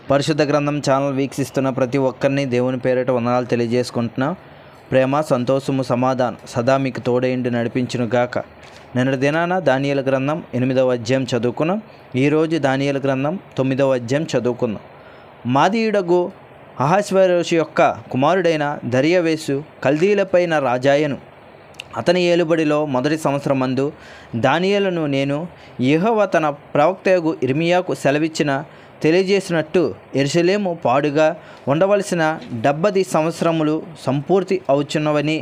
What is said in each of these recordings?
పరిశుద్ధ గ్రంథం ఛానల్ వీక్షిస్తున్న ప్రతి ఒక్కరిని దేవుని పేరిట వందనాలు తెలియజేసుకుంటున్నా. ప్రేమ, సంతోషము, సమాధానం సదా మీకు తోడేండి నడిపించును గాక. నిన్నటి దినాన దానియేలు గ్రంథం 8వ అధ్యాయం చదువుకున్నాం. ఈరోజు దానియేలు గ్రంథం 9వ అధ్యాయం చదువుకుందాం. మాదీయుడగు అహష్వేరోషు యొక్క కుమారుడైన దర్యావేషు కల్దీలపైన రాజాయను. అతని ఏలుబడిలో మొదటి సంవత్సరమందు దానియేలును నేను యెహోవా తన ప్రవక్తయగు ఇర్మియాకు సెలవిచ్చిన తెలియజేసినట్టు యెరూషలేము పాడుగా ఉండవలసిన 70 సంవత్సరములు సంపూర్తి అవుచున్నవని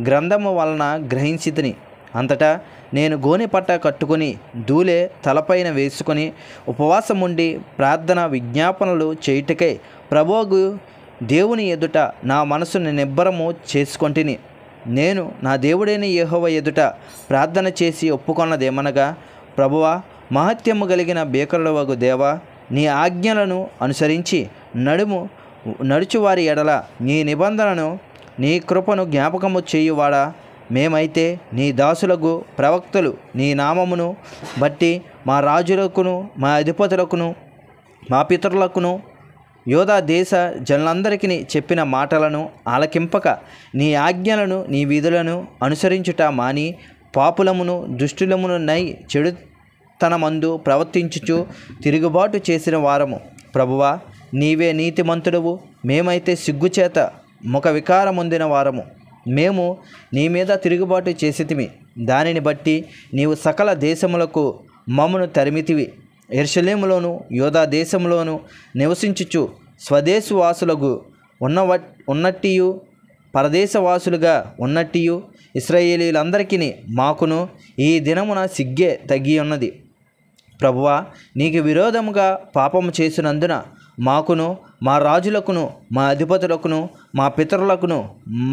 గ్రంథము వలన గ్రహించితిని. అంతటా నేను గోనెపట్ట కట్టుకొని దూలే తలపైన వేసుకొని ఉపవాసముండి ప్రార్థన విజ్ఞాపనలు చేయుటకై ప్రభువు దేవుని ఎదుట నా మనసును నిబ్బరము చేసుకొంటిని. నేను నా దేవుడైన యెహోవా ఎదుట ప్రార్థన చేసి ఒప్పుకొన్నదేమనగా, ప్రభువా, మహత్యము కలిగిన భీకరుడవగు దేవా, నీ ఆజ్ఞలను అనుసరించి నడుచువారి ఎడల నీ నిబంధనను నీ కృపను జ్ఞాపకము చేయువాడా, మేమైతే నీ దాసులకు ప్రవక్తలు నీ నామమును బట్టి మా రాజులకును మా అధిపతులకును మా పితరులకును యోధా దేశ జనులందరికీ చెప్పిన మాటలను ఆలకింపక నీ ఆజ్ఞలను నీ విధులను అనుసరించుట మాని పాపులమును దుష్టులమును నై చెడుతనమందు ప్రవర్తించుచు తిరుగుబాటు చేసిన వారము. ప్రభువా, నీవే నీతిమంతుడవు, మేమైతే సిగ్గుచేత ముఖ వికారమొందిన వారము. మేము నీ మీద తిరుగుబాటు చేసితిమి, దానిని బట్టి నీవు సకల దేశములకు మమ్మను తరిమితివి. యెరూషలేములోను యోధా దేశంలోను నివసించుచు స్వదేశవాసులకు ఉన్నట్టియు పరదేశవాసులుగా ఉన్నట్టియు ఇశ్రాయేలీలందరికీ మాకును ఈ దినమున సిగ్గే తగ్గి ఉన్నది. ప్రభువా, నీకు విరోధముగా పాపము చేసినందున మాకును మా రాజులకును మా అధిపతులకును మా పితరులకును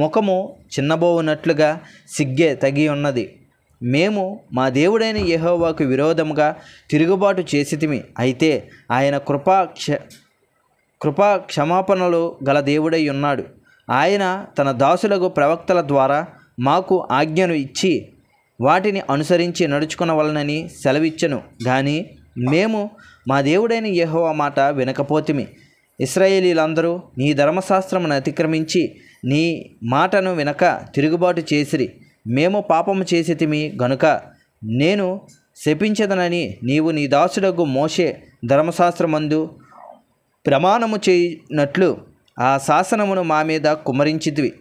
ముఖము చిన్నబోవునట్లుగా సిగ్గే తగి ఉన్నది. మేము మా దేవుడైన యెహోవాకు విరోధముగా తిరుగుబాటు చేసితిమి. అయితే ఆయన కృపా క్షమాపణలు గల దేవుడై ఉన్నాడు. ఆయన తన దాసులకు ప్రవక్తల ద్వారా మాకు ఆజ్ఞను ఇచ్చి వాటిని అనుసరించి నడుచుకొనవలనని సెలవిచ్చెను. కానీ మేము మా దేవుడైన యెహోవా మాట వినకపోతిమి. ఇశ్రాయేలీలందరూ నీ ధర్మశాస్త్రమును అతిక్రమించి నీ మాటను వినక తిరుగుబాటు చేసిరి. మేము పాపము చేసితిమి గనుక నేను శపించదనని నీవు నీ దాసుడగు మోషే ధర్మశాస్త్రమందు ప్రమాణము చేయనట్లు ఆ శాసనమును మా మీద కుమ్మరించితివి,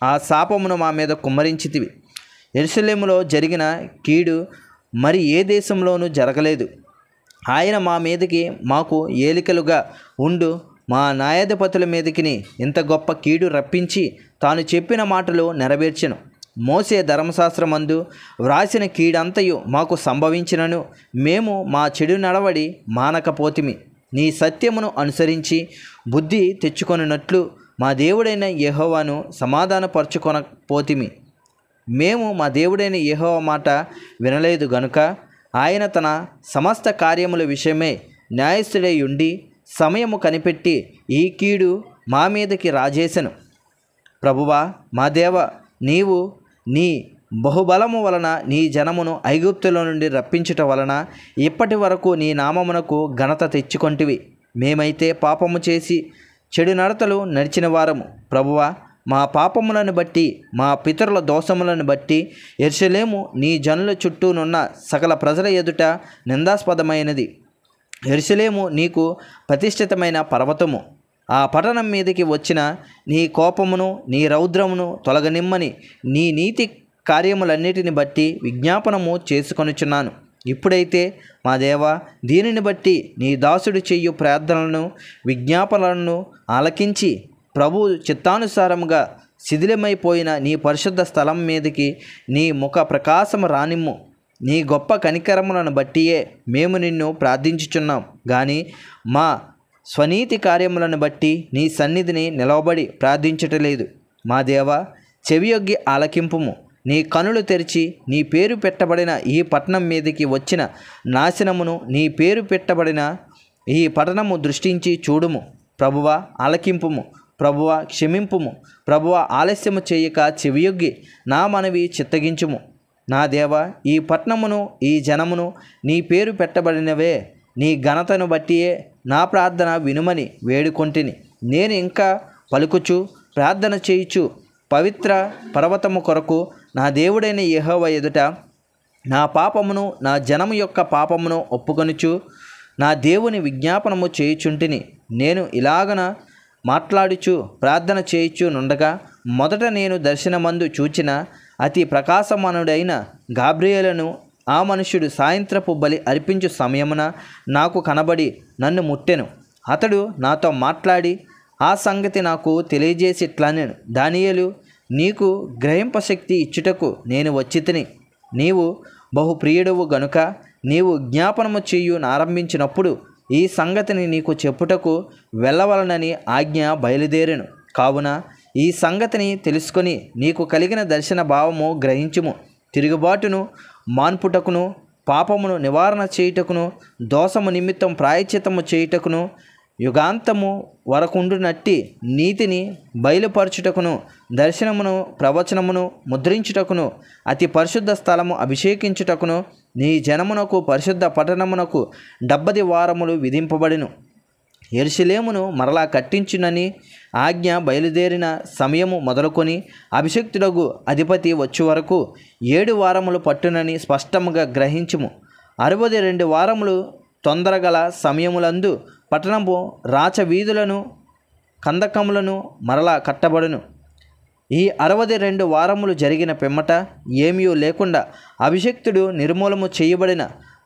ఆ శాపమును మా మీద కుమ్మరించితివి. యెరూషలేములో జరిగిన కీడు మరి ఏ దేశంలోనూ జరగలేదు. ఆయన మా మీదకి మాకు ఏలికలుగా ఉండు మా న్యాయాధిపతుల మీదకి ఇంత గొప్ప కీడు రప్పించి తాను చెప్పిన మాటలు నెరవేర్చెను. మోసే ధర్మశాస్త్రమందు వ్రాసిన కీడంతయు మాకు సంభవించినను మేము మా చెడు నడవడి మానకపోతిమి. నీ సత్యమును అనుసరించి బుద్ధి తెచ్చుకొనున్నట్లు మా దేవుడైన యెహోవాను సమాధానపరచుకొనపోతిమి. మేము మా దేవుడైన యెహోవా మాట వినలేదు గనుక ఆయన తన సమస్త కార్యముల విషయమై న్యాయస్థుడై ఉండి సమయము కనిపెట్టి ఈ కీడు మా మీదకి రాజేసెను. ప్రభువా, మా దేవ, నీవు నీ బహుబలము వలన నీ జనమును ఐగుప్తులో నుండి రప్పించుట వలన ఇప్పటి వరకు నీ నామమునకు ఘనత తెచ్చుకొంటివి. మేమైతే పాపము చేసి చెడు నడతలు నడిచిన వారము. ప్రభువా, మా పాపములను బట్టి మా పితరుల దోషములను బట్టి యెరూషలేము నీ జనుల చుట్టూనున్న సకల ప్రజల ఎదుట నిందాస్పదమైనది. యెరూషలేము నీకు ప్రతిష్ఠితమైన పర్వతము. ఆ పట్టణం మీదకి వచ్చిన నీ కోపమును నీ రౌద్రమును తొలగనిమ్మని నీ నీతి కార్యములన్నిటిని బట్టి విజ్ఞాపనము చేసుకొనుచున్నాను. ఇప్పుడైతే మా దేవా, దీనిని బట్టి నీ దాసుడు చెయ్యు ప్రార్థనలను విజ్ఞాపనలను ఆలకించి ప్రభు చిత్తానుసారముగా శిథిలమైపోయిన నీ పరిశుద్ధ స్థలం మీదకి నీ ముఖ ప్రకాశము రానిమ్ము. నీ గొప్ప కనికరములను బట్టియే మేము నిన్ను ప్రార్థించుచున్నాం గాని మా స్వనీతి కార్యములను బట్టి నీ సన్నిధిని నిలవబడి ప్రార్థించటలేదు. మా దేవా, చెవియొగ్గి ఆలకింపుము. నీ కనులు తెరిచి నీ పేరు పెట్టబడిన ఈ పట్టణం మీదకి వచ్చిన నాశనమును నీ పేరు పెట్టబడిన ఈ పట్టణము దృష్టించి చూడుము. ప్రభువా, ఆలకింపుము. ప్రభువా, క్షమింపుము. ప్రభువా, ఆలస్యము చేయక చెవియొగ్గి నా మనవి చిత్తగించుము. నా దేవా, ఈ పట్టణమును ఈ జనమును నీ పేరు పెట్టబడినవే. నీ ఘనతను బట్టియే నా ప్రార్థన వినుమని వేడుకొంటిని. నేను ఇంకా పలుకుచు ప్రార్థన చేయుచు పవిత్ర పర్వతము కొరకు నా దేవుడైన యెహోవా ఎదుట నా పాపమును నా జనము యొక్క పాపమును ఒప్పుకొనుచు నా దేవుని విజ్ఞాపనము చేయుచుంటిని. నేను ఇలాగన మాట్లాడుచు ప్రార్థన చేయుచు నుండగా మొదట నేను దర్శనమందు చూచిన అతి ప్రకాశమానుడైన గాబ్రియేలును ఆ మనుష్యుడు సాయంత్రపు బలి అర్పించు సమయమున నాకు కనబడి నన్ను ముట్టెను. అతడు నాతో మాట్లాడి ఆ సంగతి నాకు తెలియజేసి ఇట్లనెను, దానియేలు, నీకు గ్రహింపశక్తి ఇచ్చుటకు నేను వచ్చితిని. నీవు బహుప్రియుడవు గనుక నీవు జ్ఞాపనము చేయు ఆరంభించినప్పుడు ఈ సంగతిని నీకు చెప్పుటకు వెళ్ళవలనని ఆజ్ఞ బయలుదేరెను. కావున ఈ సంగతిని తెలుసుకొని నీకు కలిగిన దర్శన భావము గ్రహించుము. తిరుగుబాటును మాన్పుటకును పాపమును నివారణ చేయుటకును దోషము నిమిత్తం ప్రాయశ్చిత్తము చేయుటకును యుగాంతము వరకుండునట్టి నీతిని బయలుపరచుటకును దర్శనమును ప్రవచనమును ముద్రించుటకును అతి పరిశుద్ధ స్థలము అభిషేకించుటకును నీ జనమునకు పరిశుద్ధ పట్టణమునకు 70 వారములు విధింపబడిను. యెరూషలేమును మరలా కట్టించునని ఆజ్ఞ బయలుదేరిన సమయము మొదలుకొని అభిషిక్తుడగు అధిపతి వచ్చే వరకు 7 వారములు పట్టునని స్పష్టముగా గ్రహించుము. 62 వారములు తొందరగల సమయములందు పట్టణము రాచవీధులను కందకములను మరలా కట్టబడును. ఈ 62 వారములు జరిగిన పిమ్మట ఏమీ లేకుండా అభిషిక్తుడు నిర్మూలము చేయబడిన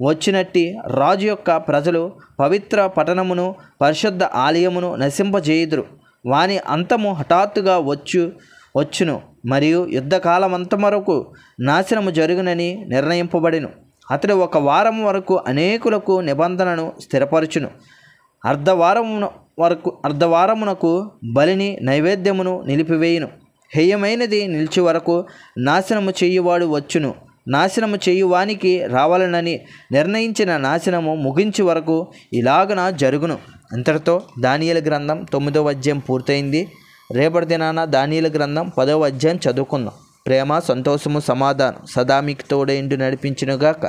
వచ్చినట్టి రాజు యొక్క ప్రజలు పవిత్ర పట్టణమును పరిశుద్ధ ఆలయమును నశింపజేయుదురు. వాని అంతము హఠాత్తుగా వచ్చును మరియు యుద్ధకాలమంత వరకు నాశనము జరుగునని నిర్ణయింపబడిను. అతడు 1 వారం వరకు అనేకులకు నిబంధనను స్థిరపరచును. అర్ధవారమునకు బలిని నైవేద్యమును నిలిపివేయును. హేయమైనది నిలిచి వరకు నాశనము చేయువాడు వచ్చును. నాశనము చేయువానికి రావాలనని నిర్ణయించిన నాశనము ముగించి వరకు ఇలాగన జరుగును. అంతటితో దానియేలు గ్రంథం 9వ అధ్యాయం పూర్తయింది. రేపటి దినాన దానియేలు గ్రంథం 10వ అధ్యాయం చదువుకుందాం. ప్రేమ, సంతోషము, సమాధానం సదా మీకు తోడేండు నడిపించునుగాక.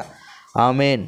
ఆమెన్.